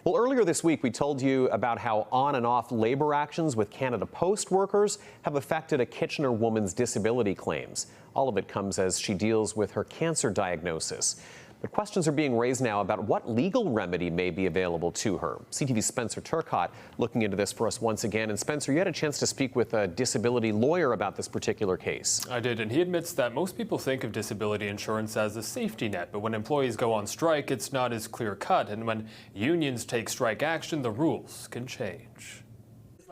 Well, earlier this week, we told you about how on and off labor actions with Canada Post workers have affected a Kitchener woman's disability claims. All of it comes as she deals with her cancer diagnosis. But questions are being raised now about what legal remedy may be available to her. CTV's Spencer Turcotte looking into this for us once again. And Spencer, you had a chance to speak with a disability lawyer about this particular case. I did, and he admits that most people think of disability insurance as a safety net, but when employees go on strike, it's not as clear-cut, and when unions take strike action, the rules can change.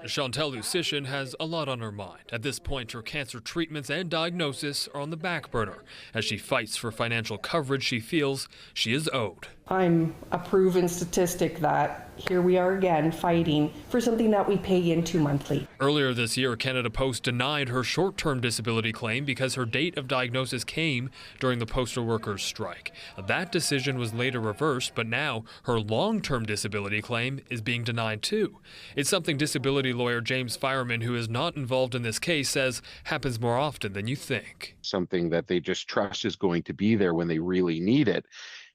Chantal Lucician has a lot on her mind. At this point, her cancer treatments and diagnosis are on the back burner as she fights for financial coverage she feels she is owed. I'm a proven statistic that here we are again fighting for something that we pay into monthly. Earlier this year, Canada Post denied her short-term disability claim because her date of diagnosis came during the postal workers' strike. That decision was later reversed, but now her long-term disability claim is being denied too. It's something disability lawyer James Fireman, who is not involved in this case, says happens more often than you think. Something that they just trust is going to be there when they really need it.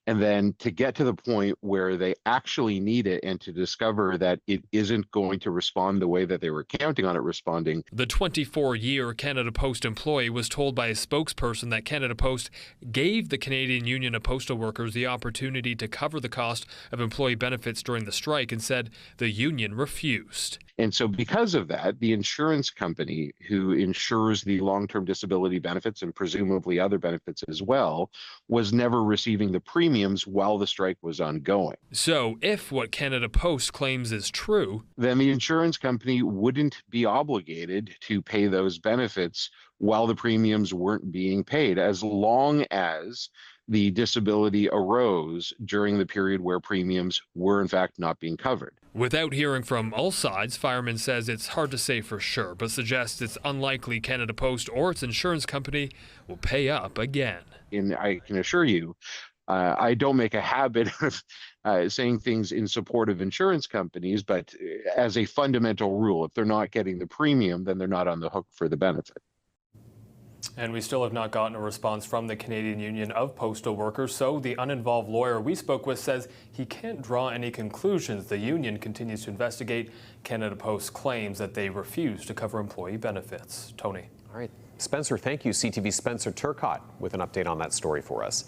And then to get to the point where they actually need it and to discover that it isn't going to respond the way that they were counting on it responding. The 24-year Canada Post employee was told by a spokesperson that Canada Post gave the Canadian Union of Postal Workers the opportunity to cover the cost of employee benefits during the strike and said the union refused. And so because of that, the insurance company who insures the long-term disability benefits and presumably other benefits as well was never receiving the premiums while the strike was ongoing. So if what Canada Post claims is true, then the insurance company wouldn't be obligated to pay those benefits while the premiums weren't being paid, as long as the disability arose during the period where premiums were in fact not being covered. Without hearing from all sides, Fireman says it's hard to say for sure, but suggests it's unlikely Canada Post or its insurance company will pay up again. And I can assure you, I don't make a habit of saying things in support of insurance companies, but as a fundamental rule, if they're not getting the premium, then they're not on the hook for the benefit. And we still have not gotten a response from the Canadian Union of Postal Workers, so the uninvolved lawyer we spoke with says he can't draw any conclusions. The union continues to investigate Canada Post's claims that they refuse to cover employee benefits. Tony. All right. Spencer, thank you. CTV's Spencer Turcotte with an update on that story for us.